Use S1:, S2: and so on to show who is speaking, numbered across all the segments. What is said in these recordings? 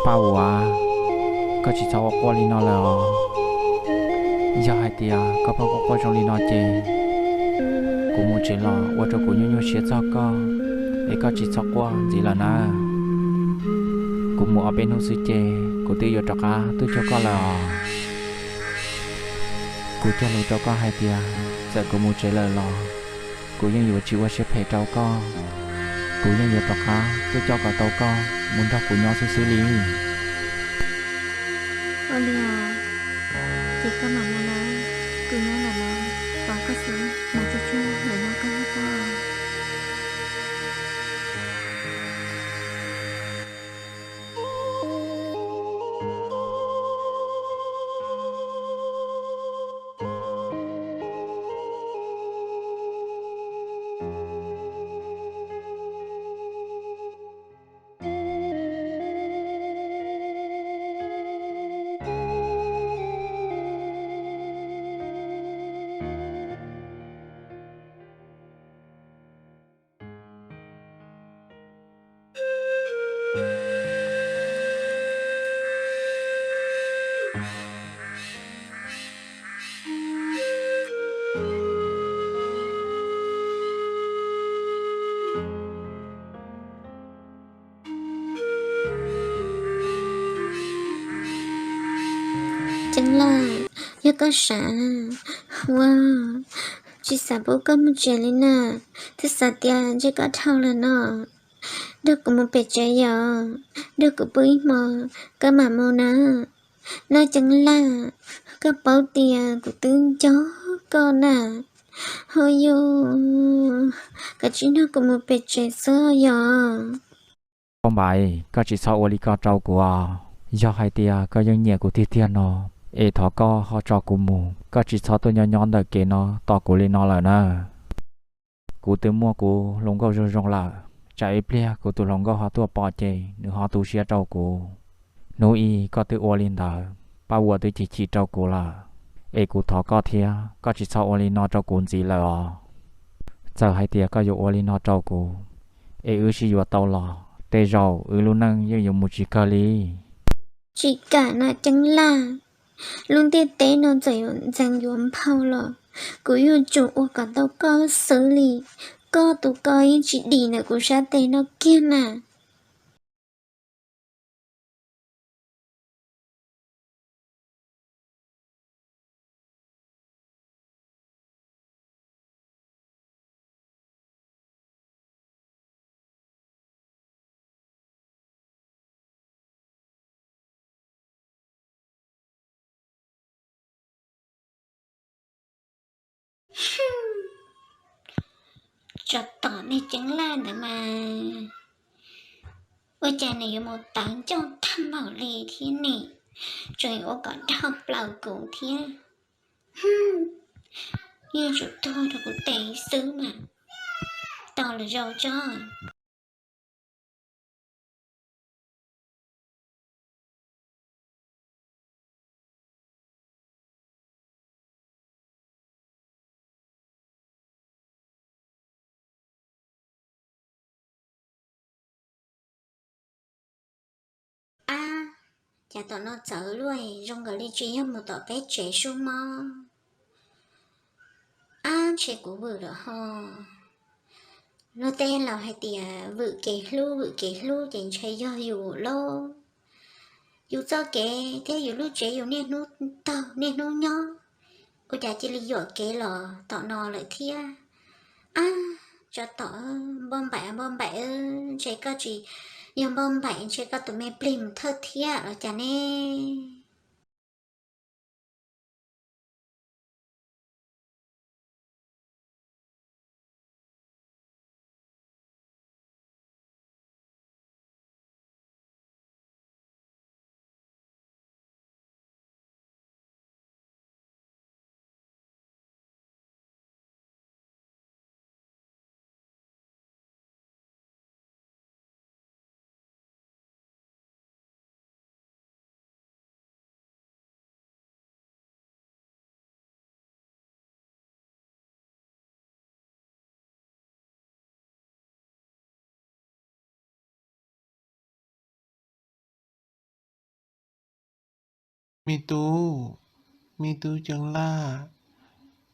S1: bao à có chỉ cho qua li nó là giờ hai tia có bao qua trong li nó chê cũng muốn chỉ là qua cho cũng như sẽ cho ấy có chỉ cho qua gì là na cũng muốn ở bên hồ sư chê cũng tiêu cho cá tôi cho có là cũng cho luôn cho có hai tia giờ cũng muốn chỉ là lo cũng như vừa chịu qua sẽ phải trâu con cũng như vừa cho cá tôi cho cả tàu con muốn cho cũng nhau xử lý
S2: Olha, chỉ có mà mua nó, cứ nói là nó, có cái sự mà cho chú là nó có hết đó. Chính là, giờ có啥, wow, chỉ sợ bố có một chuyện lên nè, thì sợ tiền chỉ có thâu là nó, được có một bề trái giờ, được có bưởi mò, có mà mua nó chẳng là, có bao tiền của tương chó con à, hồi yo, cái chuyện nó có một bề trái sơ giờ.
S1: con bài có chỉ sau ô li có trâu của do hai tia có những nhẹ của thiên thiên nó ê thọ có họ cho của mù có chỉ sau tôi nhon nhon đời kế nó to của lên nó là nè của tôi mua của lồng gấu rong là chạy plia của tôi lồng gấu họ tôi bỏ chạy nữa họ tôi xia trâu của nuôi y có tôi ô lên đời bao giờ tôi chỉ trâu của là ê của thọ có thia có chỉ sau ô lên nó trâu của gì là giờ hai tia cóอยู่ô lên nó trâu của ê ư chỉอยู่tàu lò tê rau luôn năng dùng một chiếc cali
S2: Chỉ cả là chẳng là, luôn tiết tế nó dạy dành dùm phao lò, cứ yêu chủ ô cả tao có xử lý, có tụ có ý chỉ đi nè của sát tế nó kia nè. Cho tỏ này chẳng là nè mà. Ôi cha này có một tảng cho thăm bảo lì thế này, rồi ô còn đọc lão cổ thế. Như chủ tôi là của tế sứ mà, tỏ là giàu cho. À, cha tỏ nó chở luôn, trong cái lý truy một tỏ bé trẻ su mò. À, trẻ của vừa đó ho. Nó tên là hai tìa vự kế lu chẳng chạy do dù lô. Dù cho kế, thế dù lúc chế dù nên nó tao nên nó nhó. Cô cha chỉ lý dụ kế là tỏ nó lại thia. À, cho tỏ bom bẻ chạy có chỉ nhưng bom bẻ chạy có tụi mẹ plim thơ thia là chả nè.
S3: mi tu chẳng la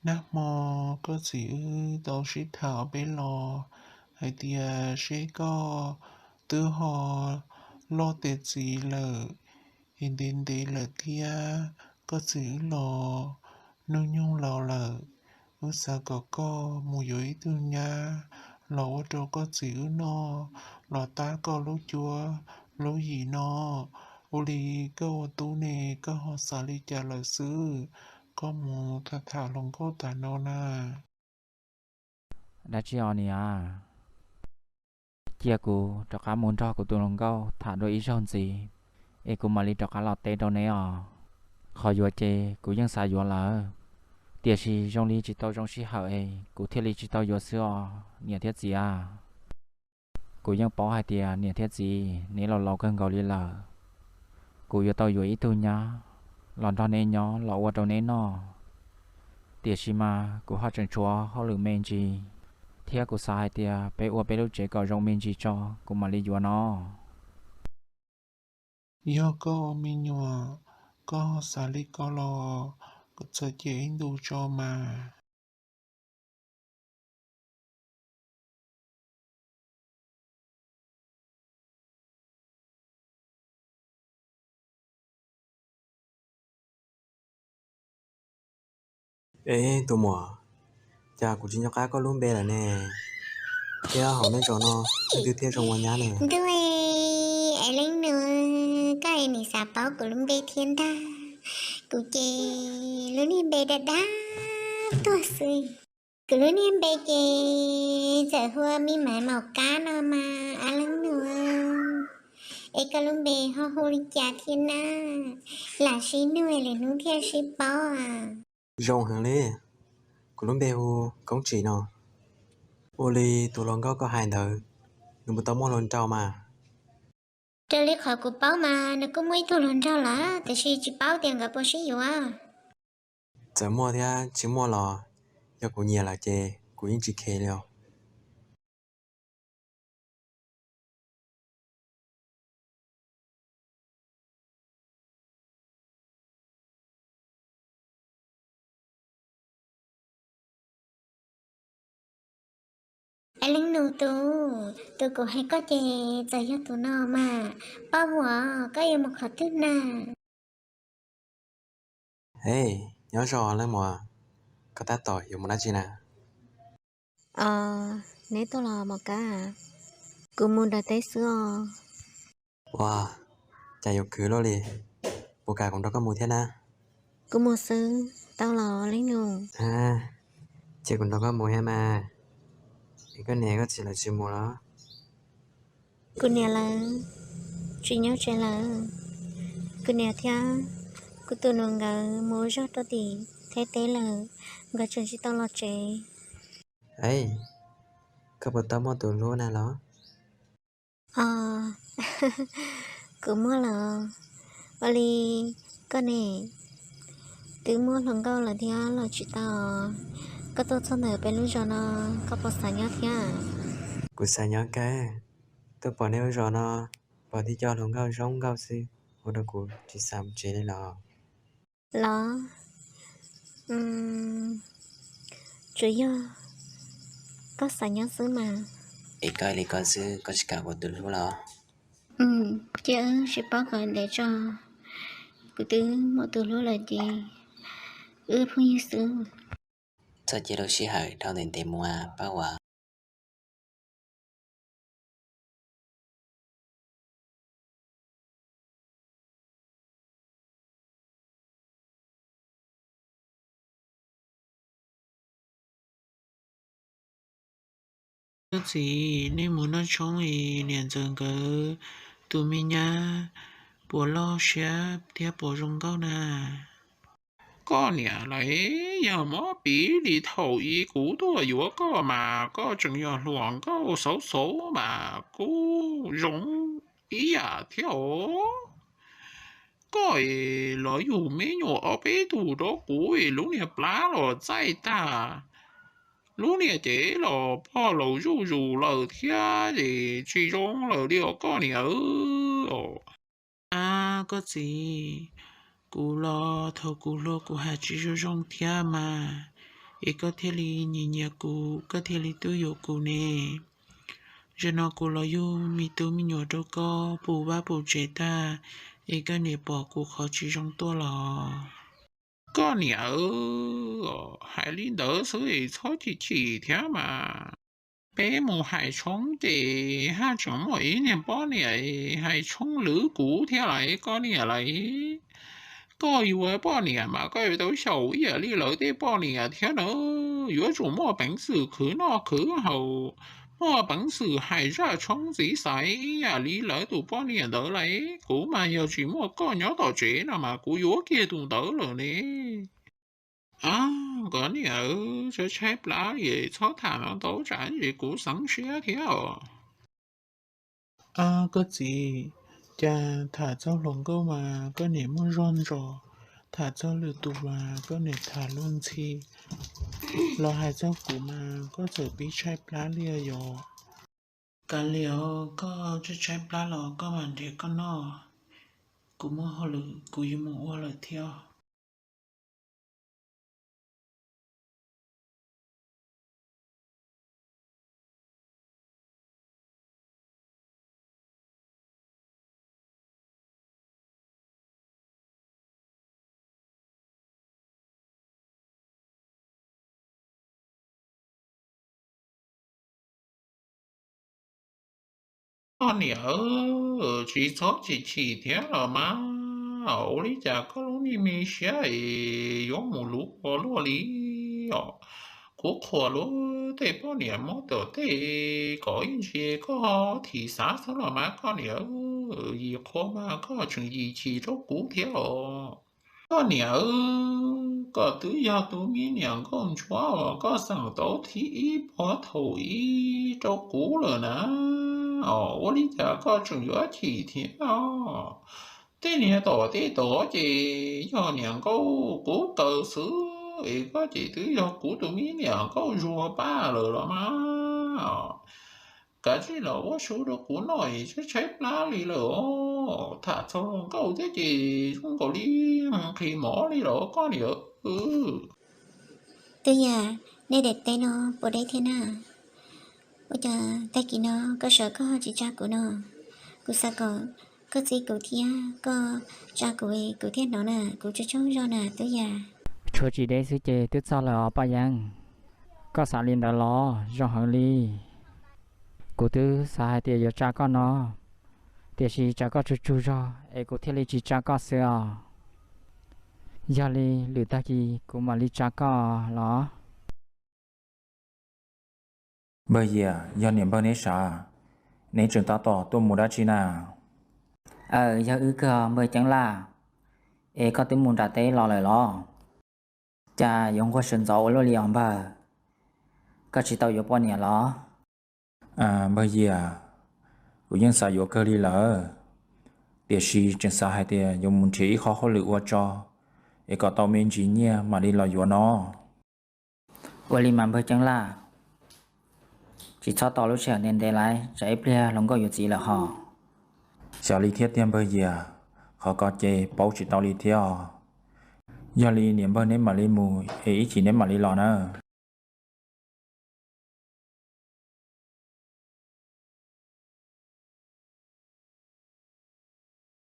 S3: nát mò có gì tao sĩ thảo bé lò hay tia sẽ có tư họ lo tết gì lợ hiện đến đây là tia có gì lò nông nhung lò lợ ước sao có mùi dối tư nha lò ở đâu có gì nó lò ta có lúa chua lúa gì nó ô lì có ô tú nè có họ xả lì trà lời sư có mù thà thà lòng có tà nô na
S1: đã chỉ ở nè à chia cụ cho cá muốn cho cụ tụi lòng câu thả đôi ý son gì e cụ mà đi cho cá lọt tê đâu nè à khỏi vừa chê cụยังxài vừa là tiệt si trong lý chỉ tao trong si hở e cụ thiết lý chỉ tao vừa xưa nhẹ thiết gì à cụยังbỏ hai tiệt nhẹ thiết gì nếu lâu cơn gạo đi là cụ vừa tao vừa ý tu nhá lòn cho nên nhó lọ qua đâu nên nó tiệt si mà cụ họ chẳng chúa họ lử men gì thiết cụ sai tiệt bé qua bé lúc chế có trong men gì cho cụ mà đi vừa nó
S3: yo có mi nhua có xả lì có lò có sợ chế đủ cho mà
S4: Ê, tụi mùa, chà của chính cho cá có luôn bê là nè. Thế họ nên cho nó, tư thế trong quán nhá nè.
S2: Đuôi ai lấy nữa cái em này xả bao của lưng bê thiên ta cụ chê lúc này bê đã tua sui cụ lúc này bê chê giờ hua mi mãi màu cá nó mà ai lấy nữa ấy cái lúc bê ho hô đi chả thiên na là xí nuôi là nuôi theo xí bao à
S4: Rồng hàng lê, của luôn bê hù, công chỉ nó. Ô lì, tụi lòng có hai đời. Đừng một tao mua lần trao mà.
S2: trở lấy khỏi cụ bao mà nó cũng mấy thu lần rau lá tại xí chỉ bao tiền gặp bác sĩ rồi à
S4: Giờ mua thế, chỉ mua lò. Do của nhà là chê, của những chị khê liều.
S2: anh lính nụ tôi cũng hay có chè giờ cho tụi nó mà bao hòa có yêu một khẩu thức nè
S4: Ê, nhớ rõ lên mùa. Có ta tỏi hiểu một lá chi nè.
S5: Nếu tôi là một cá à, cứ muốn đợi tới xưa,
S4: Wow, chả hiểu cứ lo lì. Bộ cả cũng đâu có mùi thế nè.
S5: cứ mua sư, tao là lấy nụ,
S4: À, chị cũng đâu có mùi hay mà. Cái này có chỉ là chỉ mùi đó.
S5: cứ nè là, chỉ nhớ chơi là, cứ nè theo, cứ tôi nương gà mua cho tôi thì thế tế là, gà chân chỉ tao là trẻ,
S4: Ê, có bộ tao mua tụi luôn nè đó.
S5: ờ, cứ mua là, oli, cái này, từ mua lần câu là theo là chỉ tao, cái tôi xong rồi bên lúc cho nó, có bao sáng nhớ theo.
S4: Cú sa nhớ cái tôi bỏ nêu rồi nó bỏ đi cho lòng gao rong gao xí hồi đó cú chỉ xăm chế lên lò
S5: Lo, chủ yếu có sáng nhớ xứ mà.
S4: ý coi thì con sư có chỉ cả của tôi lúc lò
S2: ừ chứ sẽ bao gọi để cho cứ tư một từ lúc là gì phong như xưa
S4: cho chế độ sĩ hại thao đến tìm mua bao quả
S3: cái gì nên muốn nó chống thì liền dần cái tụi mình nha bộ lo xe theo bộ rong câu nè có nhà lấy nhà mó bị đi thầu ý cũ tôi vừa có mà có chừng nhà luồng có xấu xấu mà cú rong ý à theo có lo dù mấy nhỏ ở bé tù đó cũ lúc này plá rồi chạy ta lúc này chế là bao lâu rủ rủ là thế thì chỉ trong là điều có nhà à có gì cú lo thầu cú lo cú hạt chỉ cho trong thia mà ấy có thể li nhị nhẹ cú có thể li tôi yêu cú nè giờ nó cú lo yêu mi tôi mi nhỏ đâu có bù ba bù chế ta ấy cái nè bỏ cú khó chỉ trong tôi lo có nè hải linh đỡ sự ấy cho chỉ thia mà bé mù hải chống thì ha chống mỗi niệm bao này hải chống lữ cũ theo lại có nè lại có yêu bao nè mà có yêu đâu sầu giờ đi lỡ tới bao nè theo nữa yêu chủ mua bản sự khử nó khử hậu mua bản sự hải ra chống gì sai à lý lỡ tụ bao nè đỡ lại cũ mà giờ chỉ mua có nhớ tao chế nào mà cũ yêu kia tụ đỡ rồi nè à có nè cho chép lá gì cho thả nó đấu tranh gì cũ sẵn xé theo à cái gì cha thả cho lòng câu mà cái này muốn run rồi thả cho lừa tụ mà cái này thả luôn chi lo hai cho cũ mà có giờ bị chép lá lia rồi cái liều có cho chép lá lo có mà để con nó cũ mua họ lừa cũ yêu mua lừa theo con nhớ chỉ số chỉ thế là mà ở lý chả có lúc đi mi sẽ giống một lúc có lúc lý cố khổ lúc thế bao nhiêu mất đồ thế có những gì có thì sao sao là mà con nhớ gì khó mà có chuyện gì chỉ cho cũ thế con nhớ có tự do tự nhiên nhận con chúa có sang tổ thì bỏ thổi cho cũ rồi nè我理解个主要体贴啊，这年到底多些要能够古斗士，一个这都要古都米两个弱罢了嘛。cái gì là我số đó của nó sẽ xếp lá đi rồi thà cho câu thế gì không có đi khi mỏ đi rồi có điều
S5: tôi giờ nên để tay nó bộ đây thế nào bây giờ tay kia nó có sợ có chỉ cha của nó cô sao có gì của thia có cha của thia nó nè của cho cháu cho nè tôi giờ
S1: chúa chỉ để sự chế tức sao là bao yang có sản liên đã lo do hàng ly cô tư sai tiền giờ cha con nó tiền gì cha con chú chú cho ấy cô thiết lý chỉ cha con xưa giờ li lử ta gì cũng mà li cha con lo
S6: bây giờ do niệm bao nấy sao nên trường ta tỏ tôi muốn đã chi nào
S1: giờ ư cơ mới chẳng là ấy có tiếng muốn trả tế lo lời lo cha dùng qua sân dầu lo liền bà có chỉ tao dùng bao nhiêu lo
S6: à bây giờ của dân xã hội cơ đi lỡ địa sĩ trên xã hội thì dùng muốn chỉ khó khó lựa cho ấy có tao mình chỉ nhia mà đi lo dùng nó
S1: Ôi mà mới chẳng là chỉ cho tao lúc trẻ nên để lại chạy bia lòng có gì gì là họ
S6: xã lý thiết tiền bây giờ họ có chế bảo chỉ tao lý theo giờ lý niệm bao nấy mà lý mù ấy chỉ nấy mà lý lo nữa